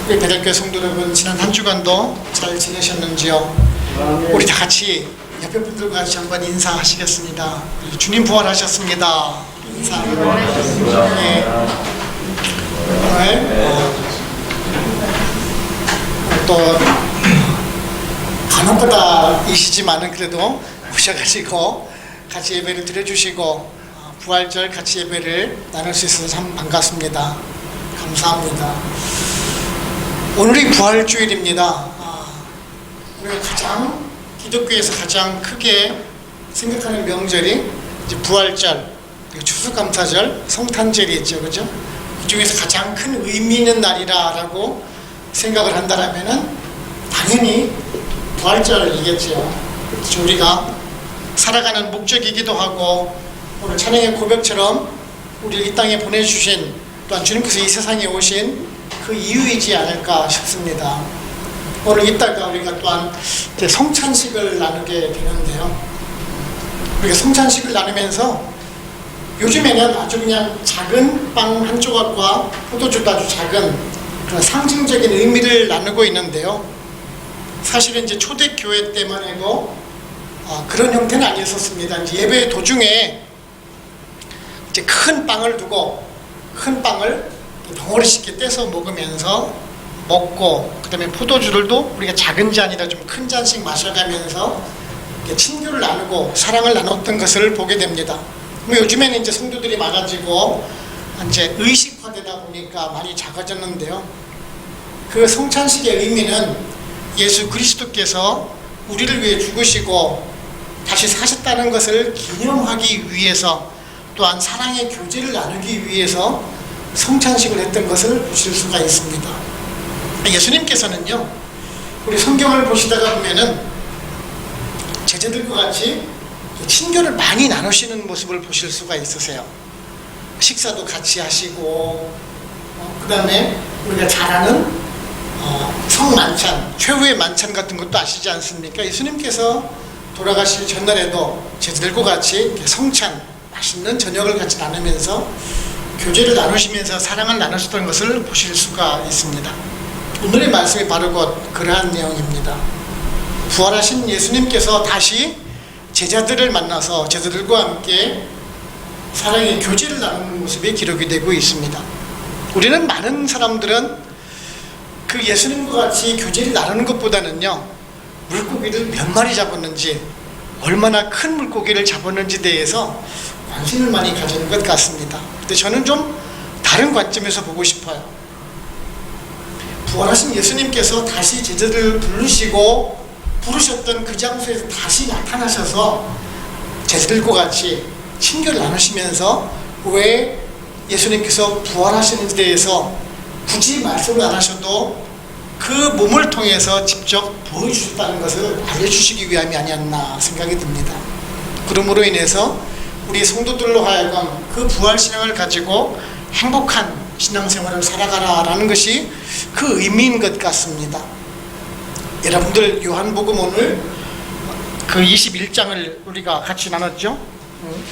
우리 배달교회 성도 여러분, 지난 한 주간도 잘 지내셨는지요? 우리 다 같이 옆에 분들과 같이 한번 인사하시겠습니다. 주님 부활하셨습니다. 인사. 네. 또 간혹가다이시지만은 그래도 오셔가지고 같이 예배를 드려주시고 부활절 같이 예배를 나눌 수 있어서 참 반갑습니다. 감사합니다. 오늘이 부활주일입니다. 우리가 기독교에서 가장 크게 생각하는 명절이 이제 부활절, 추수감사절, 성탄절이 있죠, 그죠? 그 중에서 가장 큰 의미 있는 날이라고 생각을 한다면은 당연히 부활절이겠죠. 그래서 우리가 살아가는 목적이기도 하고, 오늘 찬양의 고백처럼 우리를 이 땅에 보내주신, 또한 주님께서 이 세상에 오신 그 이유이지 않을까 싶습니다. 오늘 이따가 우리가 또한 이제 성찬식을 나누게 되는데요. 우리가 성찬식을 나누면서 요즘에는 아주 그냥 작은 빵 한 조각과 포도주도 아주 작은 그런 상징적인 의미를 나누고 있는데요. 사실은 이제 초대교회 때만 해도 그런 형태는 아니었습니다. 이제 예배 도중에 이제 큰 빵을 두고 큰 빵을 덩어리씩 떼서 먹으면서 먹고, 그 다음에 포도주들도 우리가 작은 잔이라 좀 큰 잔씩 마셔가면서 친교를 나누고 사랑을 나눴던 것을 보게 됩니다. 요즘에는 이제 성도들이 많아지고 이제 의식화되다 보니까 많이 작아졌는데요. 그 성찬식의 의미는 예수 그리스도께서 우리를 위해 죽으시고 다시 사셨다는 것을 기념하기 위해서, 또한 사랑의 교제를 나누기 위해서 성찬식을 했던 것을 보실 수가 있습니다. 예수님께서는요, 우리 성경을 보시다가 보면은 제자들과 같이 친교를 많이 나누시는 모습을 보실 수가 있으세요. 식사도 같이 하시고, 그 다음에 우리가 잘 아는 성만찬, 최후의 만찬 같은 것도 아시지 않습니까? 예수님께서 돌아가실 전날에도 제자들과 같이 성찬, 맛있는 저녁을 같이 나누면서 교제를 나누시면서 사랑을 나누셨던 것을 보실 수가 있습니다. 오늘의 말씀이 바로 곧 그러한 내용입니다. 부활하신 예수님께서 다시 제자들을 만나서 제자들과 함께 사랑의 교제를 나누는 모습이 기록이 되고 있습니다. 우리는 많은 사람들은 그 예수님과 같이 교제를 나누는 것보다는요, 물고기를 몇 마리 잡았는지, 얼마나 큰 물고기를 잡았는지에 대해서 관심을 많이 가지는 것 같습니다. 근데 저는 좀 다른 관점에서 보고 싶어요. 부활하신 예수님께서 다시 제자들을 부르셨던 그 장소에서 다시 나타나셔서 제자들과 같이 친교를 나누시면서 왜 예수님께서 부활하시는지에 대해서 굳이 말씀을 안 하셔도 그 몸을 통해서 직접 보여주셨다는 것을 알려주시기 위함이 아니었나 생각이 듭니다. 그러므로 인해서 우리 성도들로 하여금 그 부활신앙을 가지고 행복한 신앙생활을 살아가라라는 것이 그 의미인 것 같습니다. 여러분들 요한복음 오늘 그 21장을 우리가 같이 나눴죠.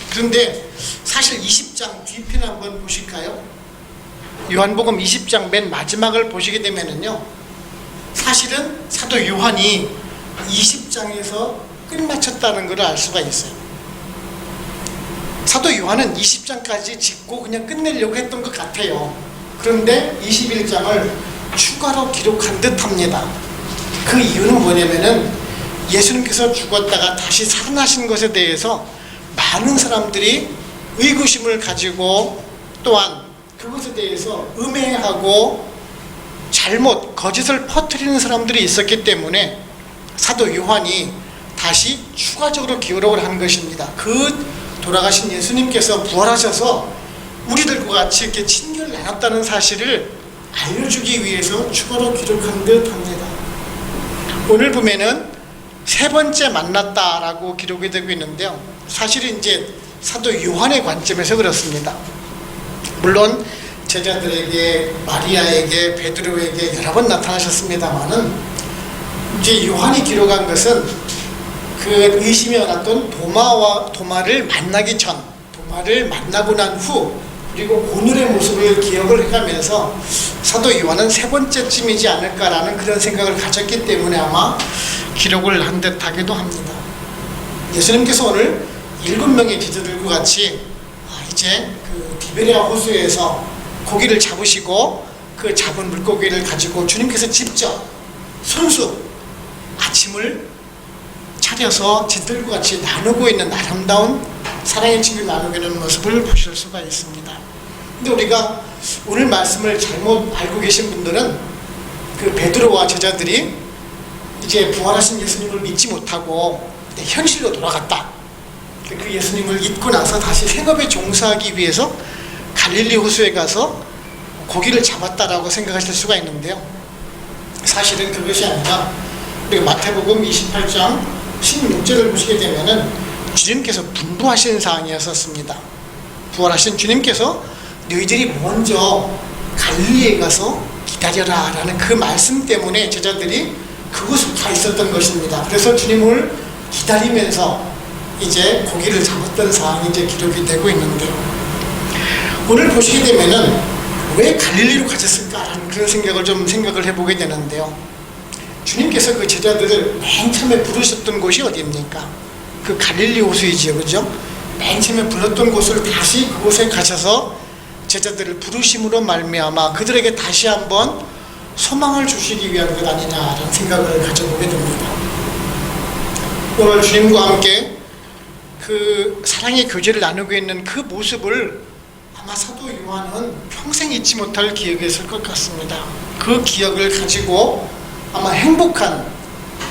그런데 사실 20장 뒤편 한번 보실까요? 요한복음 20장 맨 마지막을 보시게 되면은요, 사실은 사도 요한이 20장에서 끝마쳤다는 걸 알 수가 있어요. 사도 요한은 20장까지 짚고 그냥 끝내려고 했던 것 같아요. 그런데 21장을 추가로 기록한 듯 합니다. 그 이유는 뭐냐면은 예수님께서 죽었다가 다시 살아나신 것에 대해서 많은 사람들이 의구심을 가지고, 또한 그것에 대해서 음해하고 거짓을 퍼뜨리는 사람들이 있었기 때문에 사도 요한이 다시 추가적으로 기록을 한 것입니다. 그 돌아가신 예수님께서 부활하셔서 우리들과 같이 이렇게 친교를 나눴다는 사실을 알려주기 위해서 추가로 기록한 듯 합니다. 오늘 보면은 세 번째 만났다라고 기록이 되고 있는데요. 사실은 이제 사도 요한의 관점에서 그렇습니다. 물론 제자들에게, 마리아에게, 베드로에게 여러 번 나타나셨습니다만은 이제 요한이 기록한 것은 그 의심이 많았던 도마를 만나기 전, 도마를 만나고 난 후 그리고 오늘의 모습을 기억을 해가면서 사도 요한은 세 번째쯤이지 않을까라는 그런 생각을 가졌기 때문에 아마 기록을 한 듯하기도 합니다. 예수님께서 오늘 7명의 기자들과 같이 이제 그 디베랴 호수에서 고기를 잡으시고 그 잡은 물고기를 가지고 주님께서 직접 손수 아침을 차려서 지들과 같이 나누고 있는 아름다운 사랑의 친구를 나누고 있는 모습을 보실 수가 있습니다. 근데 우리가 오늘 말씀을 잘못 알고 계신 분들은 그 베드로와 제자들이 이제 부활하신 예수님을 믿지 못하고 현실로 돌아갔다. 그 예수님을 잊고 나서 다시 생업에 종사하기 위해서 갈릴리 호수에 가서 고기를 잡았다라고 생각하실 수가 있는데요. 사실은 그것이 아니라 우리가 마태복음 28장 16절을 보시게 되면은 주님께서 분부하신 사항이었습니다. 부활하신 주님께서 너희들이 먼저 갈릴리에 가서 기다려라 라는 그 말씀 때문에 제자들이 그곳에 가 있었던 것입니다. 그래서 주님을 기다리면서 이제 고기를 잡았던 사항이 이제 기록이 되고 있는데요. 오늘 보시게 되면은 왜 갈릴리로 가셨을까라는 그런 생각을 해보게 되는데요. 주님께서 그 제자들을 맨 처음에 부르셨던 곳이 어디입니까? 그 갈릴리 호수이지요, 그죠? 맨 처음에 불렀던 곳을 다시 그곳에 가셔서 제자들을 부르심으로 말미암아 그들에게 다시 한번 소망을 주시기 위한 것 아니냐라는 생각을 가져보게 됩니다. 오늘 주님과 함께 그 사랑의 교제를 나누고 있는 그 모습을 아마 사도 요한은 평생 잊지 못할 기억이었을 것 같습니다. 그 기억을 가지고 아마 행복한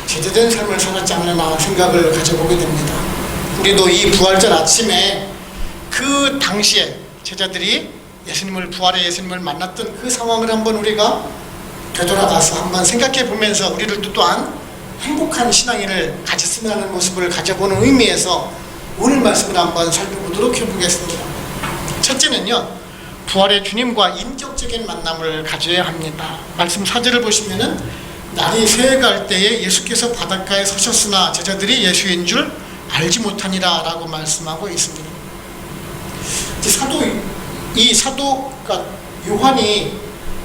제대된 삶을 살았지 않나 생각을 가져보게 됩니다. 우리도 이 부활절 아침에 그 당시에 제자들이 부활의 예수님을 만났던 그 상황을 한번 우리가 되돌아가서 한번 생각해 보면서 우리들도 또한 행복한 신앙인을 가졌으면 하는 모습을 가져보는 의미에서 오늘 말씀을 한번 살펴보도록 해보겠습니다. 첫째는요, 부활의 주님과 인격적인 만남을 가져야 합니다. 말씀 4절을 보시면은 날이 새어갈 때에 예수께서 바닷가에 서셨으나 제자들이 예수인 줄 알지 못하니라 라고 말씀하고 있습니다. 사도가 요한이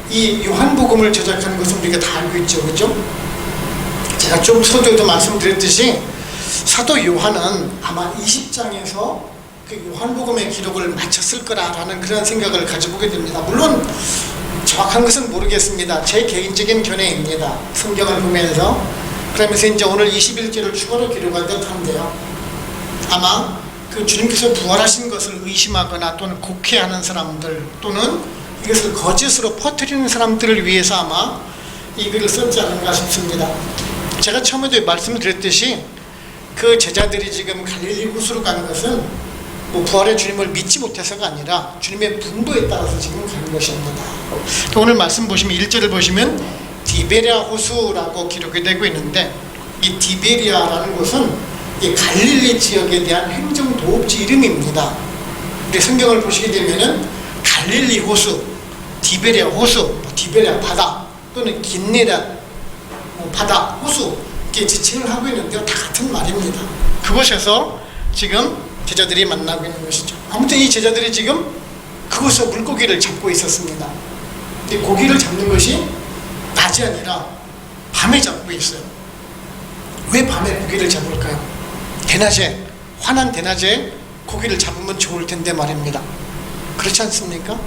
이 요한복음을 제작하는 것은 우리가 다 알고 있죠, 그죠? 제가 좀 서두에도 말씀드렸듯이 사도 요한은 아마 20장에서 그 요한복음의 기록을 마쳤을 거라는 그런 생각을 가져보게 됩니다. 물론 정확한 것은 모르겠습니다. 제 개인적인 견해입니다. 성경을 보면서. 그러면서 이제 오늘 21절을 추가로 기록한 듯한데요. 아마 그 주님께서 부활하신 것을 의심하거나 또는 곡해하는 사람들 또는 이것을 거짓으로 퍼뜨리는 사람들을 위해서 아마 이 글을 썼지 않은가 싶습니다. 제가 처음에도 말씀을 드렸듯이 그 제자들이 지금 갈릴리 호수로 간 것은 부활의 주님을 믿지 못해서가 아니라 주님의 분부에 따라서 지금 가는 것입니다. 오늘 말씀 보시면 1절을 보시면 디베랴 호수라고 기록이 되고 있는데 이 디베랴라는 곳은 이 갈릴리 지역에 대한 행정도읍지 이름입니다. 우리 성경을 보시게 되면은 갈릴리 호수, 디베랴 호수, 디베랴 바다 또는 긴네라 바다, 호수 이렇게 지칭을 하고 있는데요. 다 같은 말입니다. 그곳에서 지금 제자들이 만나고 있는 것이죠. 아무튼 이 제자들이 지금 그곳에서 물고기를 잡고 있었습니다. 이 고기를 잡는 것이 낮이 아니라 밤에 잡고 있어요. 왜 밤에 고기를 잡을까요? 대낮에, 환한 대낮에 고기를 잡으면 좋을 텐데 말입니다. 그렇지 않습니까?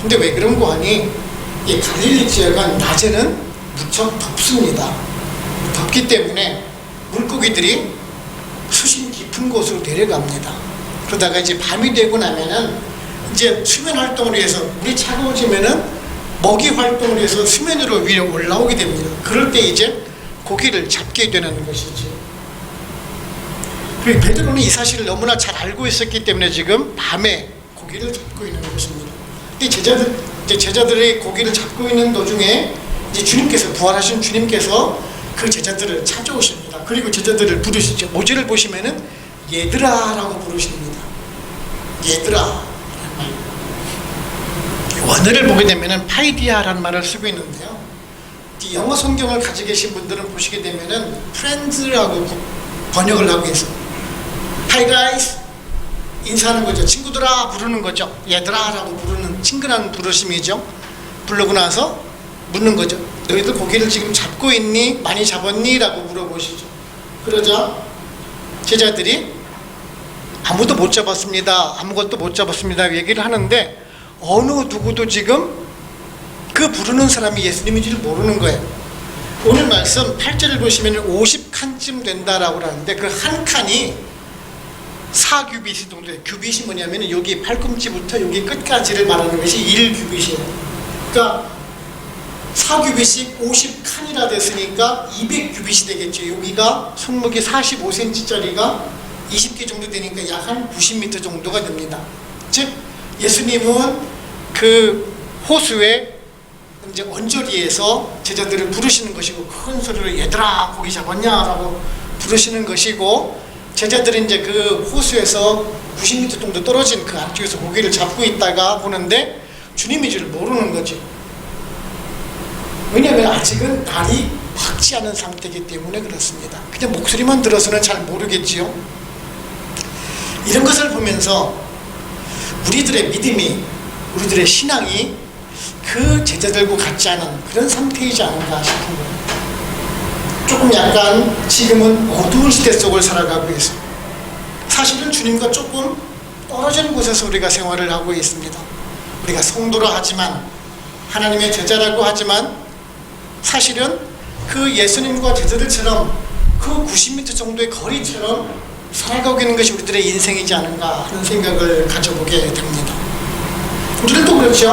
근데 왜 그런 거 하니 이 갈릴리 지역은 낮에는 무척 덥습니다. 덥기 때문에 물고기들이 수심 깊은 곳으로 내려갑니다. 그러다가 이제 밤이 되고 나면은 이제 수면 활동을 위해서 물이 차가워지면은 먹이 활동을 위해서 수면으로 위로 올라오게 됩니다. 그럴 때 이제 고기를 잡게 되는 것이죠. 그리고 베드로는 이 사실을 너무나 잘 알고 있었기 때문에 지금 밤에 고기를 잡고 있는 것입니다. 근데 제자들이 고기를 잡고 있는 도중에 이제 주님께서 부활하신 주님께서 그 제자들을 찾아오십니다. 그리고 제자들을 부르시죠. 5절을 보시면은 얘들아라고 부르십니다. 얘들아. 원어를 보게 되면은 파이디아라는 말을 쓰고 있는데요. 영어 성경을 가지고 계신 분들은 보시게 되면은 friends라고 번역을 하고 있어요. Hi guys, 인사하는 거죠. 친구들아 부르는 거죠. 얘들아 라고 부르는 친근한 부르심이죠. 부르고 나서 묻는 거죠. 너희들 고기를 지금 잡고 있니? 많이 잡았니? 라고 물어보시죠. 그러자 제자들이 아무도 못 잡았습니다. 아무것도 못 잡았습니다. 얘기를 하는데 어느 누구도 지금 그 부르는 사람이 예수님인지를 모르는 거예요. 오늘 말씀 8절을 보시면 50칸쯤 된다라고 하는데 그 한 칸이 4규빗이 정도 돼요. 규빗이 뭐냐면 여기 팔꿈치부터 여기 끝까지를 말하는 것이 1규빗이에요. 그러니까 4규빗이 50칸이라 됐으니까 200규빗이 되겠죠. 여기가 손목이 45cm짜리가 20개 정도 되니까 약 한 90m 정도가 됩니다. 즉 예수님은 그 호수의 이제 언저리에서 제자들을 부르시는 것이고 큰 소리로 얘들아 고기 잡았냐라고 부르시는 것이고 제자들이 이제 그 호수에서 90m 정도 떨어진 그 안쪽에서 고기를 잡고 있다가 보는데 주님인 줄 모르는 거죠. 왜냐하면 아직은 날이 밝지 않은 상태이기 때문에 그렇습니다. 그냥 목소리만 들어서는 잘 모르겠지요. 이런 것을 보면서 우리들의 믿음이, 우리들의 신앙이 그 제자들과 같지 않은 그런 상태이지 않은가 싶은 거예요. 조금 약간 지금은 어두운 시대 속을 살아가고 있어요. 사실은 주님과 조금 떨어진 곳에서 우리가 생활을 하고 있습니다. 우리가 성도라 하지만, 하나님의 제자라고 하지만 사실은 그 예수님과 제자들처럼 그 90m 정도의 거리처럼 살아가고 있는 것이 우리들의 인생이지 않은가 하는 생각을 가져보게 됩니다. 우리들도 그렇죠.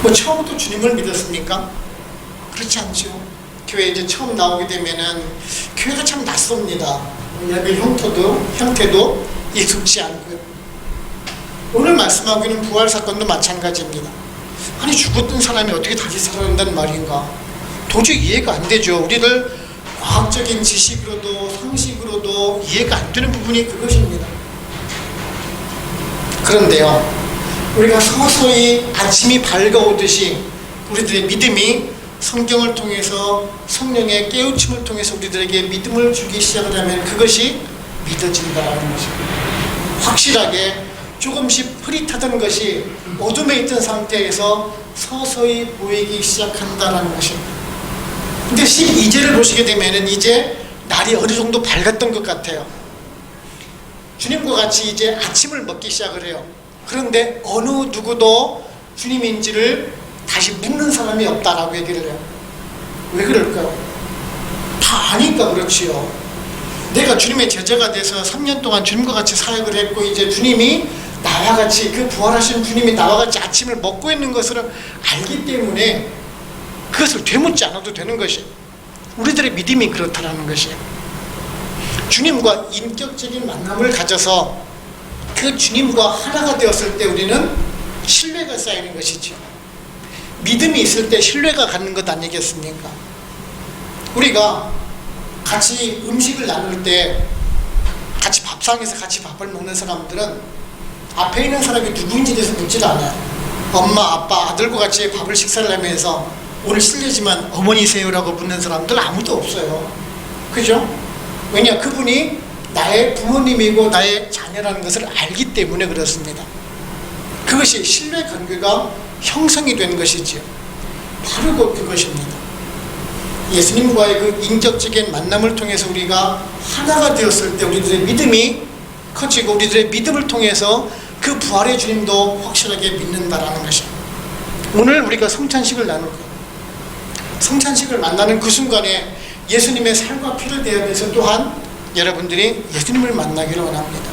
뭐 처음부터 주님을 믿었습니까? 그렇지 않죠. 교회에 이제 처음 나오게 되면은 교회가 참 낯섭니다. 예배 형태도 익숙지 않고요. 오늘 말씀하고 있는 부활 사건도 마찬가지입니다. 아니 죽었던 사람이 어떻게 다시 살아난다는 말인가? 도저히 이해가 안 되죠. 우리들 과학적인 지식으로도 상식으로도 이해가 안 되는 부분이 그것입니다. 그런데요, 우리가 서서히 아침이 밝아오듯이 우리들의 믿음이 성경을 통해서 성령의 깨우침을 통해서 우리들에게 믿음을 주기 시작을 하면 그것이 믿어진다는 것입니다. 확실하게 조금씩 흐릿하던 것이 어둠에 있던 상태에서 서서히 보이기 시작한다는 것입니다. 근데 12절을 보시게 되면 이제 날이 어느 정도 밝았던 것 같아요. 주님과 같이 이제 아침을 먹기 시작을 해요. 그런데 어느 누구도 주님인지를 다시 묻는 사람이 없다라고 얘기를 해요. 왜 그럴까요? 다 아니까 그렇지요. 내가 주님의 제자가 돼서 3년 동안 주님과 같이 사역을 했고 이제 주님이 나와 같이 그 부활하신 주님이 나와 같이 아침을 먹고 있는 것을 알기 때문에 그것을 되묻지 않아도 되는 것이에요. 우리들의 믿음이 그렇다라는 것이에요. 주님과 인격적인 만남을 가져서 그 주님과 하나가 되었을 때 우리는 신뢰가 쌓이는 것이죠. 믿음이 있을 때 신뢰가 갖는 것 아니겠습니까? 우리가 같이 음식을 나눌 때 같이 밥상에서 같이 밥을 먹는 사람들은 앞에 있는 사람이 누구인지 대해서 묻지도 않아요. 엄마, 아빠, 아들과 같이 밥을 식사를 하면서 오늘 실례지만 어머니세요라고 묻는 사람들 아무도 없어요. 그죠? 왜냐? 그분이 나의 부모님이고 나의 자녀라는 것을 알기 때문에 그렇습니다. 그것이 신뢰관계가 형성이 된 것이지요. 바로 곧 그것입니다. 예수님과의 그 인격적인 만남을 통해서 우리가 하나가 되었을 때 우리들의 믿음이 커지고 우리들의 믿음을 통해서 그 부활의 주님도 확실하게 믿는다라는 것입니다. 오늘 우리가 성찬식을 나눌 거예요. 성찬식을 만나는 그 순간에 예수님의 살과 피를 대하면서 또한 여러분들이 예수님을 만나기를 원합니다.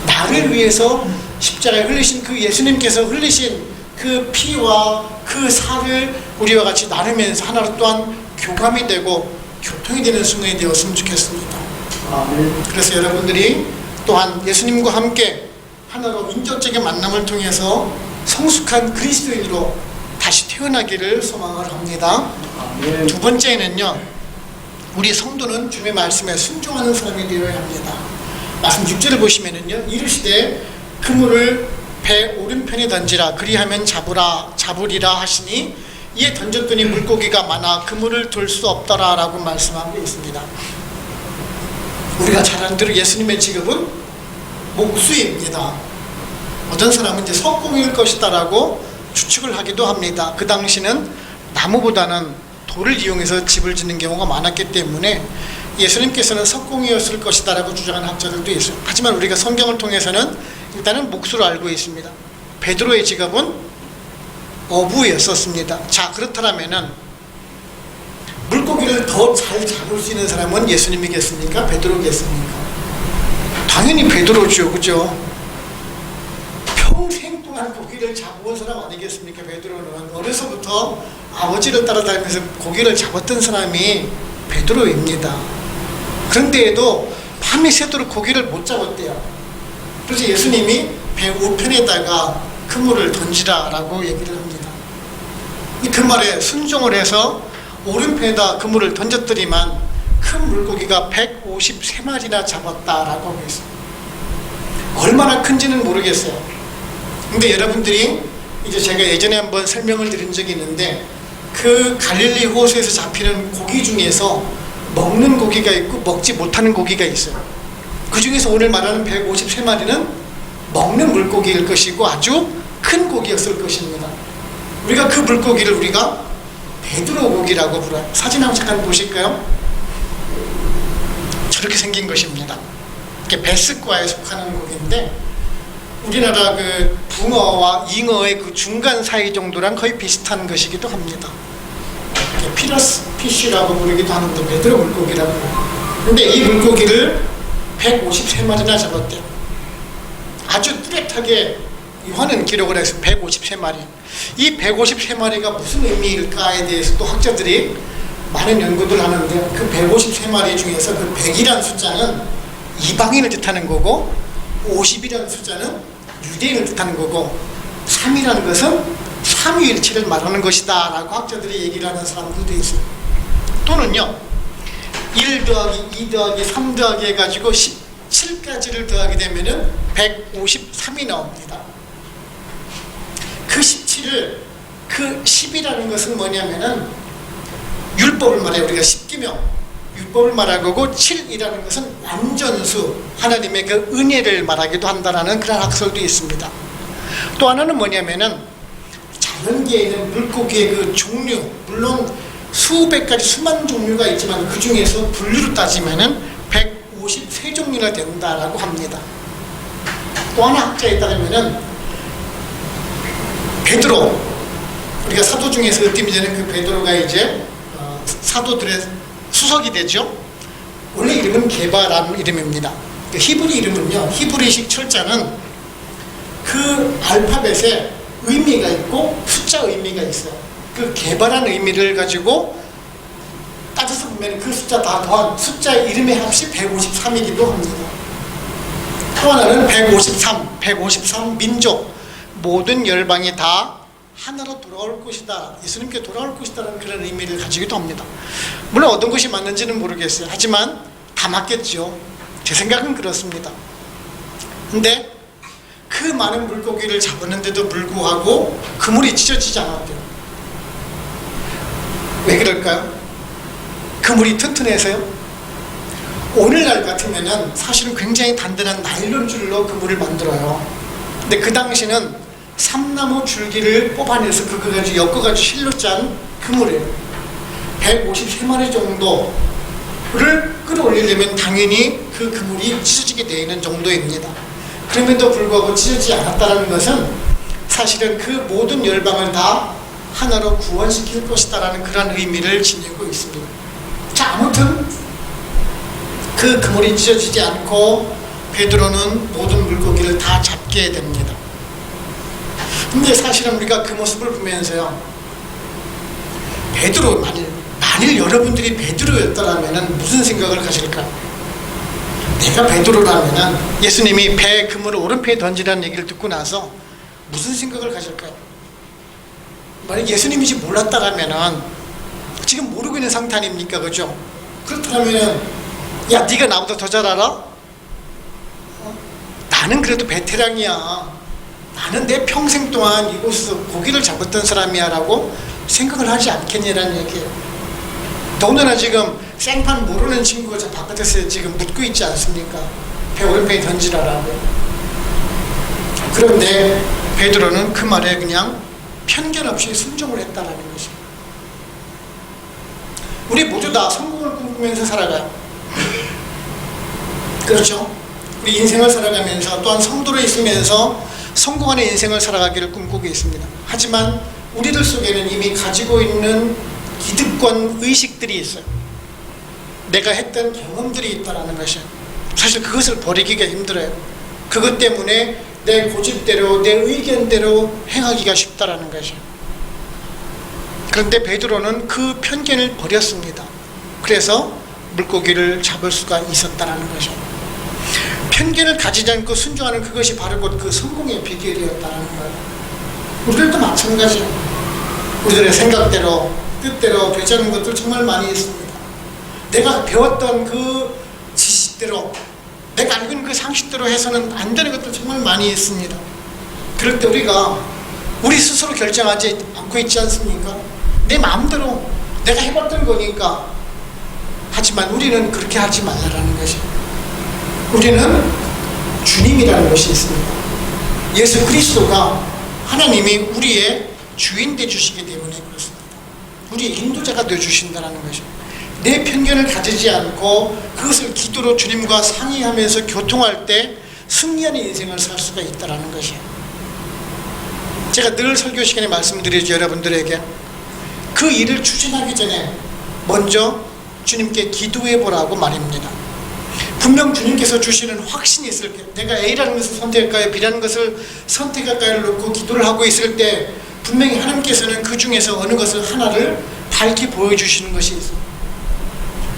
나를 위해서 십자가에 흘리신 그 예수님께서 흘리신 그 피와 그 살을 우리와 같이 나누면서 하나로 또한 교감이 되고 교통이 되는 순간이 되었으면 좋겠습니다. 그래서 여러분들이 또한 예수님과 함께 하나로 인격적인 만남을 통해서 성숙한 그리스도인으로 다시 태어나기를 소망을 합니다. 두 번째는요, 우리 성도는 주님의 말씀에 순종하는 사람이 되어야 합니다. 말씀 6절을 보시면은요, 이르시되 그물을 배 오른편에 던지라 그리하면 잡으리라 하시니 이에 던졌더니 물고기가 많아 그물을 돌 수 없더라 라고 말씀하고 있습니다. 우리가 잘 아는 대로 예수님의 직업은 목수입니다. 어떤 사람은 이제 석공일 것이다라고 추측을 하기도 합니다. 그 당시는 나무보다는 돌을 이용해서 집을 짓는 경우가 많았기 때문에 예수님께서는 석공이었을 것이다라고 주장하는 학자들도 있어요. 하지만 우리가 성경을 통해서는 일단은 몫으로 알고 있습니다. 베드로의 지갑은 어부였었습니다. 자, 그렇다면은 물고기를 더 잘 잡을 수 있는 사람은 예수님이겠습니까? 베드로겠습니까? 당연히 베드로죠, 그죠? 평생 동안 고기를 잡아온 사람 아니겠습니까? 베드로는 어려서부터 아버지를 따라다니면서 고기를 잡았던 사람이 베드로입니다. 그런데에도 밤이 새도록 고기를 못 잡았대요. 그래서 예수님이 배 우편에다가 그물을 던지라라고 얘기를 합니다. 그 말에 순종을 해서 오른편에다 그물을 던졌더니만 큰 물고기가 153마리나 잡았다라고 하고 있어요. 얼마나 큰지는 모르겠어요. 근데 여러분들이 이제 제가 예전에 한번 설명을 드린 적이 있는데 그 갈릴리 호수에서 잡히는 고기 중에서 먹는 고기가 있고 먹지 못하는 고기가 있어요. 그 중에서 오늘 말하는 153마리는 먹는 물고기일 것이고 아주 큰 고기였을 것입니다. 우리가 그 물고기를 우리가 베드로 고기라고 불러요. 사진 한번 잠깐 보실까요? 저렇게 생긴 것입니다. 이게 베스과에 속하는 고기인데 우리나라 그 붕어와 잉어의 그 중간 사이 정도랑 거의 비슷한 것이기도 합니다. 피러스 피쉬라고 부르기도 하는데 베드로 물고기라고 해요. 근데 이 물고기를 153마리나 잡았대요. 아주 뚜렷하게 요한은 기록을 해서 153마리. 이 153마리가 무슨 의미일까에 대해서 또 학자들이 많은 연구를 하는데 그 153마리 중에서 그 100이라는 숫자는 이방인을 뜻하는 거고 50이라는 숫자는 유대인을 뜻하는 거고 3이라는 것은 삼위일체를 말하는 것이다 라고 학자들이 얘기를 하는 사람들도 있어요. 또는요 1 더하기 2 더하기 3 더하기 해가지고 17까지를 더하게 되면은 153이 나옵니다. 그 17을 그 10이라는 것은 뭐냐면은 율법을 말해요. 우리가 10계명 율법을 말하고 7이라는 것은 완전수 하나님의 그 은혜를 말하기도 한다라는 그런 학설도 있습니다. 또 하나는 뭐냐면은 자연계에 있는 물고기의 그 종류 물론 수백 가지 수만 종류가 있지만 그 중에서 분류로 따지면은 153종류나 된다라고 합니다. 또 하나 학자에 따르면은 베드로 우리가 사도 중에서 으뜸이되는 그 베드로가 이제 사도들의 수석이 되죠. 원래 이름은 게바라는 이름입니다. 그 히브리 이름은요 히브리식 철자는 그 알파벳에 의미가 있고 숫자 의미가 있어요. 그 게바라는 의미를 가지고 따져서 보면 그 숫자 다 더한 숫자 이름의 합이 153이기도 합니다. 또 하나는 153 민족 모든 열방이 다 하나로 돌아올 것이다. 예수님께 돌아올 것이다라는 그런 의미를 가지기도 합니다. 물론 어떤 것이 맞는지는 모르겠어요. 하지만 다 맞겠죠. 제 생각은 그렇습니다. 근데 그 많은 물고기를 잡았는데도 불구하고 그물이 찢어지지 않았대요. 왜 그럴까요? 그물이 튼튼해서요? 오늘날 같으면은 사실은 굉장히 단단한 나일론 줄로 그물을 만들어요. 근데 그 당시는 삼나무 줄기를 뽑아내서 그거 가지고 엮어가지고 실로 짠 그물이에요. 153마리 정도를 끌어올리려면 당연히 그 그물이 찢어지게 되어 있는 정도입니다. 그럼에도 불구하고 찢어지지 않았다는 것은 사실은 그 모든 열방을 다 하나로 구원시킬 것이다라는 그런 의미를 지니고 있습니다. 자, 아무튼 그 그물이 찢어지지 않고 베드로는 모든 물고기를 다 잡게 됩니다. 근데 사실은 우리가 그 모습을 보면서요 베드로 만일 여러분들이 베드로였다면 무슨 생각을 가질까? 내가 베드로라면 예수님이 배 그물을 오른편에 던지라는 얘기를 듣고 나서 무슨 생각을 가질까요? 만약 예수님인지 몰랐다라면 지금 모르고 있는 상태 아닙니까? 그죠? 그렇다면 야 네가 나보다 더 잘 알아? 나는 그래도 베테랑이야. 나는 내 평생 동안 이곳에서 고기를 잡았던 사람이야 라고 생각을 하지 않겠냐라는 얘기예요. 더군다나 지금 생판 모르는 친구가 저 바깥에서 지금 묻고 있지 않습니까? 배 오른편에 던지라라고. 그런데 베드로는 그 말에 그냥 편견 없이 순종을 했다라는 것입니다. 우리 모두 다 성공을 꿈꾸면서 살아가요. 그렇죠? 우리 인생을 살아가면서 또한 성도로 있으면서 성공하는 인생을 살아가기를 꿈꾸고 있습니다. 하지만 우리들 속에는 이미 가지고 있는 기득권 의식들이 있어요. 내가 했던 경험들이 있다는 것이 사실 그것을 버리기가 힘들어요. 그것 때문에 내 고집대로 내 의견대로 행하기가 쉽다라는 것이에요. 그런데 베드로는 그 편견을 버렸습니다. 그래서 물고기를 잡을 수가 있었다는 것이죠. 편견을 가지지 않고 순종하는 그것이 바로 곧 그 성공의 비결이었다는 거예요. 우리들도 마찬가지예요. 우리들의 생각대로 뜻대로 되지 않는 것들 정말 많이 있습니다. 내가 배웠던 그 지식대로 내가 알고 있는 그 상식대로 해서는 안 되는 것들 정말 많이 있습니다. 그럴 때 우리가 우리 스스로 결정하지 않고 있지 않습니까? 내 마음대로 내가 해봤던 거니까. 하지만 우리는 그렇게 하지 말라는 것이에요. 우리는 주님이라는 것이 있습니다. 예수 그리스도가 하나님이 우리의 주인 되주시기 때문에 그렇습니다. 우리의 인도자가 되어주신다는 것이에요. 내 편견을 가지지 않고 그것을 기도로 주님과 상의하면서 교통할 때 승리하는 인생을 살 수가 있다는 것이에요. 제가 늘 설교 시간에 말씀드리죠. 여러분들에게 그 일을 추진하기 전에 먼저 주님께 기도해 보라고 말입니다. 분명 주님께서 주시는 확신이 있을 때 내가 A라는 것을 선택할까요? B라는 것을 선택할까요를 놓고 기도를 하고 있을 때 분명히 하나님께서는 그 중에서 어느 것을 하나를 밝히 보여주시는 것이 있어요.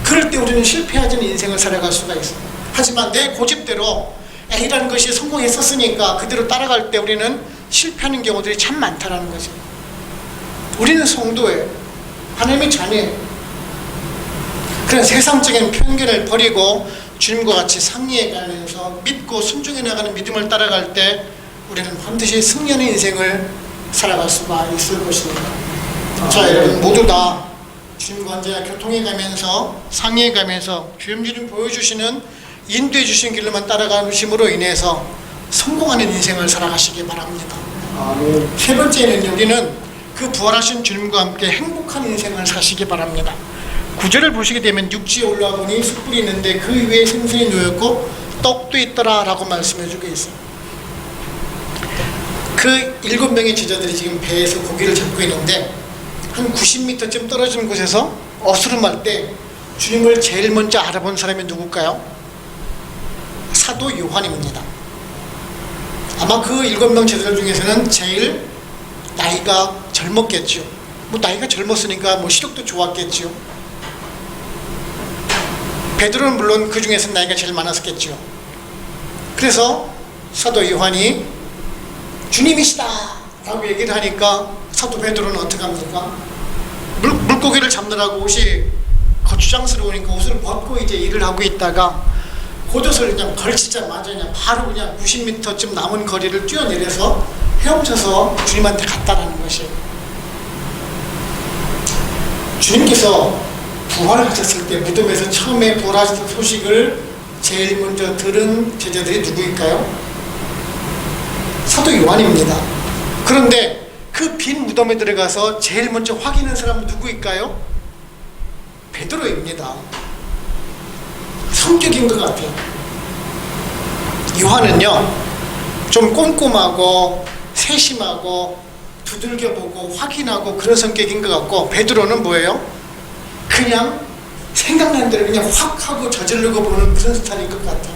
그럴 때 우리는 실패하지 않은 인생을 살아갈 수가 있어요. 하지만 내 고집대로 A라는 것이 성공했었으니까 그대로 따라갈 때 우리는 실패하는 경우들이 참 많다는 거죠. 우리는 성도예요. 하나님의 자녀예요. 그런 세상적인 편견을 버리고 주님과 같이 상의해가면서 믿고 순종해 나가는 믿음을 따라갈 때 우리는 반드시 승리하는 인생을 살아갈 수가 있을 것입니다. 자, 여러분 모두 다 주님과 언제나 교통해가면서 상의해가면서 주님 보여주시는 인도해 주신 길로만 따라가심으로 인해서 성공하는 인생을 살아가시기 바랍니다. 세 번째는 우리는 그 부활하신 주님과 함께 행복한 인생을 사시기 바랍니다. 9절을 보시게 되면 육지에 올라와 보니 숯불이 있는데 그 위에 생선이 놓였고 떡도 있더라 라고 말씀해 주고 있어요. 그 7명의 제자들이 지금 배에서 고기를 잡고 있는데 한 90m쯤 떨어진 곳에서 어스름할 때 주님을 제일 먼저 알아본 사람이 누굴까요? 사도 요한입니다. 아마 그 7명 제자들 중에서는 제일 나이가 젊었겠죠. 나이가 젊었으니까 시력도 좋았겠죠. 베드로는 물론 그 중에서 나이가 제일 많았겠죠. 그래서 사도 요한이 주님이시다 라고 얘기를 하니까 사도 베드로는 어떻게 합니까? 물고기를 잡느라고 옷이 거추장스러우니까 옷을 벗고 이제 일을 하고 있다가 겉옷을 그냥 걸치자마자 그냥 바로 그냥 90m쯤 남은 거리를 뛰어내려서 헤엄쳐서 주님한테 갔다라는 것이에요. 주님께서 부활하셨을 때 무덤에서 처음에 부활하셨던 소식을 제일 먼저 들은 제자들이 누구일까요? 사도 요한입니다. 그런데 그 빈 무덤에 들어가서 제일 먼저 확인한 사람은 누구일까요? 베드로입니다. 성격인 것 같아요. 요한은요 좀 꼼꼼하고 세심하고 두들겨보고 확인하고 그런 성격인 것 같고, 베드로는 뭐예요? 그냥 생각나는 대로 그냥 확 하고 저지르고 보는 그런 스타일인 것 같아요.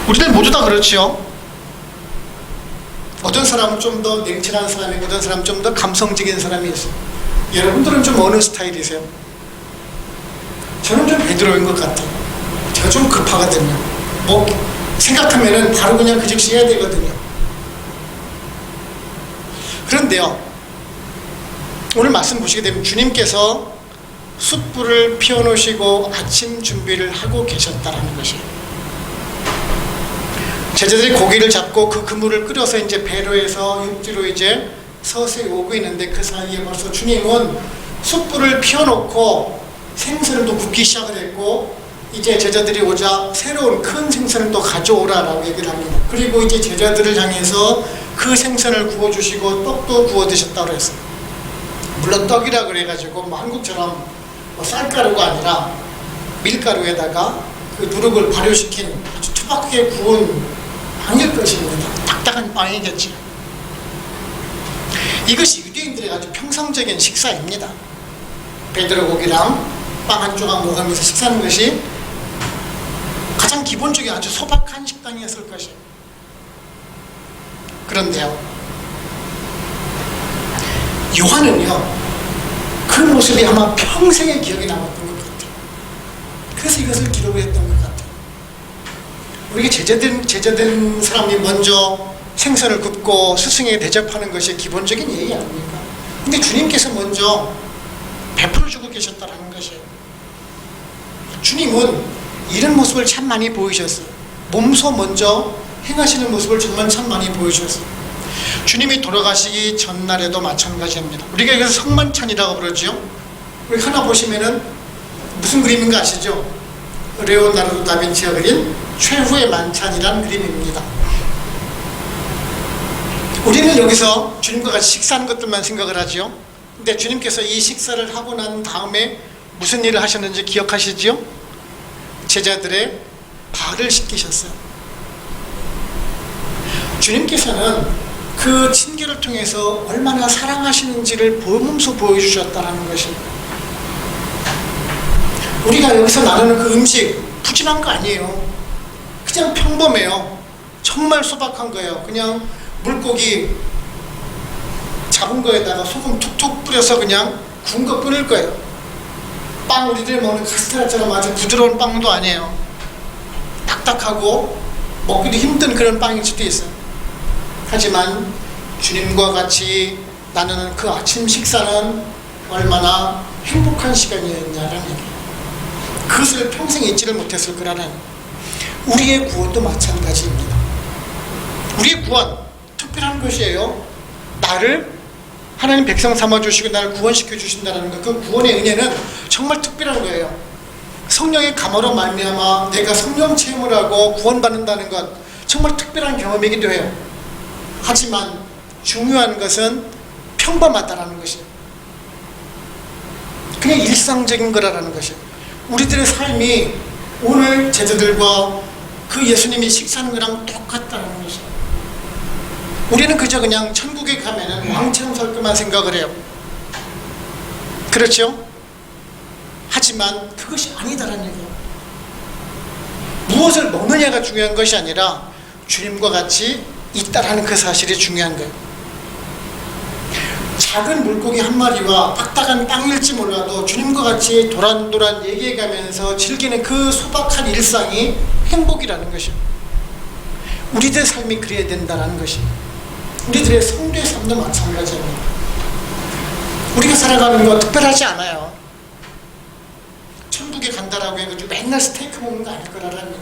우리들 모두 다 그렇죠. 어떤 사람은 좀 더 냉철한 사람이고 어떤 사람은 좀 더 감성적인 사람이 있어요. 여러분들은 좀 어느 스타일이세요? 저는 좀 베드로인 것 같아요. 제가 좀 급하거든요. 생각하면은 바로 그냥 그 즉시 해야 되거든요. 그런데요, 오늘 말씀 보시게 되면 주님께서 숯불을 피워놓으시고 아침 준비를 하고 계셨다라는 것이에요. 제자들이 고기를 잡고 그 그물을 끓여서 이제 배로에서 육지로 이제 서서히 오고 있는데, 그 사이에 벌써 주님은 숯불을 피워놓고 생선을 또 굽기 시작을 했고 이제 제자들이 오자 새로운 큰 생선을 또 가져오라라고 얘기를 합니다. 그리고 이제 제자들을 향해서 그 생선을 구워주시고 떡도 구워 드셨다고 했어요. 물론 떡이라 그래가지고 뭐 한국처럼 뭐 쌀가루가 아니라 밀가루에다가 그 누룩을 발효시킨 아주 투박하게 구운 빵일 것입니다. 딱딱한 빵이겠죠. 이것이 유대인들의 아주 평상적인 식사입니다. 베드로 고기랑 빵 한 조각 먹으면서 식사하는 것이 가장 기본적인 아주 소박한 식당이었을 것이에요. 그런데요, 요한은요, 그 모습이 아마 평생의 기억이 남았던 것 같아요. 그래서 이것을 기록을 했던 것 같아요. 우리가 제자된 사람이 먼저 생선을 굽고 스승에게 대접하는 것이 기본적인 예의 아닙니까? 근데 주님께서 먼저 베풀어주고 계셨다는 것이에요. 주님은 이런 모습을 참 많이 보이셨어요. 몸소 먼저 행하시는 모습을 정말 참 많이 보여주셨어요. 주님이 돌아가시기 전날에도 마찬가지입니다. 우리가 이것을 성만찬이라고 부르죠. 우리 하나 보시면은 무슨 그림인가 아시죠? 레오나르도 다빈치가 그린 최후의 만찬이라는 그림입니다. 우리는 여기서 주님과 같이 식사하는 것들만 생각을 하죠. 근데 주님께서 이 식사를 하고 난 다음에 무슨 일을 하셨는지 기억하시죠? 제자들의 발을 씻기셨어요. 주님께서는 그 친교를 통해서 얼마나 사랑하시는지를 몸소 보여주셨다는 것입니다. 우리가 여기서 나누는 그 음식 푸짐한 거 아니에요. 그냥 평범해요. 정말 소박한 거예요. 그냥 물고기 잡은 거에다가 소금 툭툭 뿌려서 그냥 구운 거 뿌릴 거예요. 빵, 우리들이 먹는 카스테라처럼 아주 부드러운 빵도 아니에요. 딱딱하고 먹기도 힘든 그런 빵일 수도 있어요. 하지만 주님과 같이 나누는 그 아침 식사는 얼마나 행복한 시간이었냐는 얘기예요. 그것을 평생 잊지를 못했을 거라는. 우리의 구원도 마찬가지입니다. 우리의 구원 특별한 것이에요. 나를 하나님 백성 삼아주시고 나를 구원시켜 주신다는 것, 그 구원의 은혜는 정말 특별한 거예요. 성령의 감화로 말미암아 내가 성령 체험을 하고 구원받는다는 것, 정말 특별한 경험이기도 해요. 하지만 중요한 것은 평범하다라는 것이에요. 그냥 일상적인 거라는 것이에요. 우리들의 삶이 오늘 제자들과 그 예수님이 식사하는 거랑 똑같다는 것이에요. 우리는 그저 그냥 천국에 가면은 왕처럼 살 것만 생각을 해요. 그렇죠? 하지만 그것이 아니다라는 얘기예요. 무엇을 먹느냐가 중요한 것이 아니라 주님과 같이 있다라는 그 사실이 중요한 거예요. 작은 물고기 한 마리와 딱딱한 빵일지 몰라도 주님과 같이 도란도란 얘기해가면서 즐기는 그 소박한 일상이 행복이라는 것이에요. 우리들의 삶이 그래야 된다는 것이에요. 우리들의 성도의 삶도 마찬가지입니다. 우리가 살아가는 거 특별하지 않아요. 천국에 간다라고 해가지고 맨날 스테이크 먹는 거 아닐 거라는,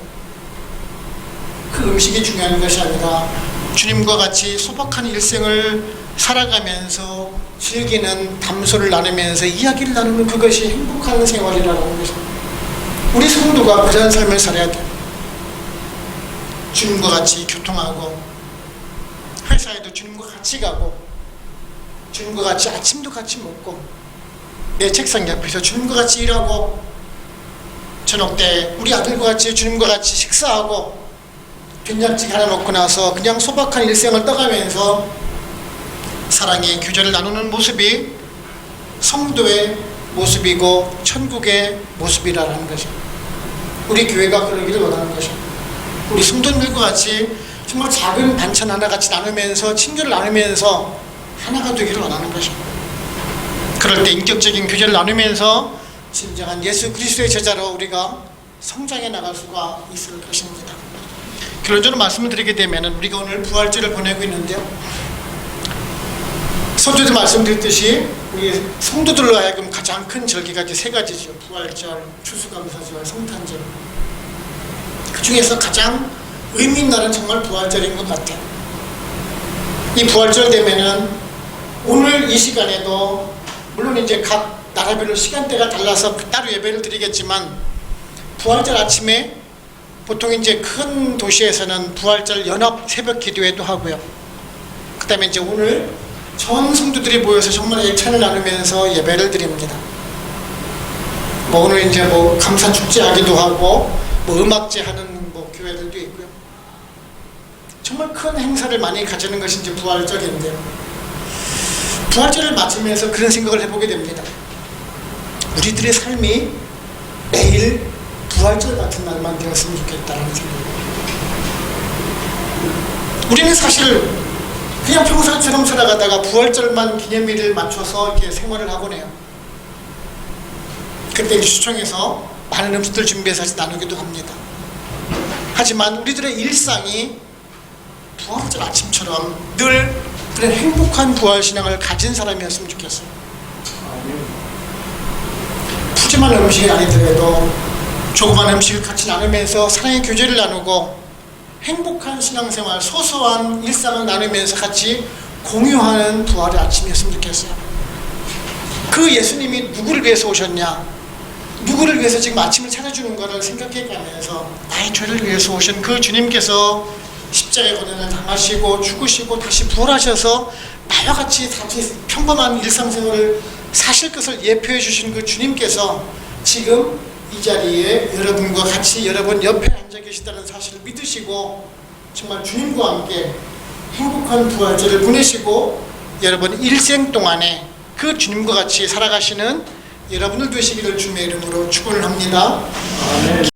그 음식이 중요한 것이 아니라 주님과 같이 소박한 일생을 살아가면서 즐기는 담소를 나누면서 이야기를 나누는 그것이 행복한 생활이라는 것입니다. 우리 성도가 그런 삶을 살아야 돼요. 주님과 같이 교통하고, 회사에도 주님과 같이 가고, 주님과 같이 아침도 같이 먹고, 내 책상 옆에서 주님과 같이 일하고, 저녁 때 우리 아들과 같이 주님과 같이 식사하고, 된장찌개 하나 먹고 나서 그냥 소박한 일생을 떠가면서 사랑의 교제를 나누는 모습이 성도의 모습이고 천국의 모습이라는 것이죠. 우리 교회가 그러기를 원하는 것이죠. 우리 성도님들과 같이 정말 작은 반찬 하나 같이 나누면서 친교를 나누면서 하나가 되기를 원하는 것이죠. 그럴 때 인격적인 교제를 나누면서 진정한 예수 그리스도의 제자로 우리가 성장해 나갈 수가 있을 것입니다. 결론적으로 말씀을 드리게 되면 우리가 오늘 부활절을 보내고 있는데요, 서두에도 말씀드렸듯이 우리 성도들로 하여금 가장 큰 절기가 이제 세 가지죠. 부활절, 추수감사절, 성탄절. 그 중에서 가장 의미 있는 날은 정말 부활절인 것 같아요. 이 부활절 되면은 오늘 이 시간에도 물론 이제 각 나라별로 시간대가 달라서 따로 예배를 드리겠지만, 부활절 아침에 보통 이제 큰 도시에서는 부활절 연합 새벽 기도회도 하고요. 그 다음에 이제 오늘 전 성도들이 모여서 정말 애찬을 나누면서 예배를 드립니다. 뭐 오늘 이제 뭐 감사 축제 하기도 하고 뭐 음악제 하는 뭐 교회들도 있고요. 정말 큰 행사를 많이 가지는 것이 이제 부활절인데요. 부활절을 맞으면서 그런 생각을 해보게 됩니다. 우리들의 삶이 매일 부활절 같은 날만 되었으면 좋겠다는 생각입니다. 우리는 사실 그냥 평소처럼 살아가다가 부활절만 기념일을 맞춰서 이렇게 생활을 하곤 해요. 그때 이제 시청에서 많은 음식들 준비해서 나누기도 합니다. 하지만 우리들의 일상이 부활절 아침처럼 늘 그런 행복한 부활신앙을 가진 사람이었으면 좋겠어요. 푸짐한 음식이 아니더라도 조그만 음식을 같이 나누면서 사랑의 교제를 나누고 행복한 신앙생활, 소소한 일상을 나누면서 같이 공유하는 부활의 아침이었으면 좋겠어요. 그 예수님이 누구를 위해서 오셨냐, 누구를 위해서 지금 아침을 차려주는 것을 생각해가면서 나의 죄를 위해서 오신 그 주님께서 십자가의 고난을 당하시고 죽으시고 다시 부활하셔서 나와 같이 평범한 일상생활을 사실 것을 예표해 주신 그 주님께서 지금 이 자리에 여러분과 같이 여러분 옆에 앉아 계시다는 사실을 믿으시고 정말 주님과 함께 행복한 부활절을 보내시고 여러분 일생 동안에 그 주님과 같이 살아가시는 여러분들 되시기를 주님의 이름으로 축원을 합니다. 아멘.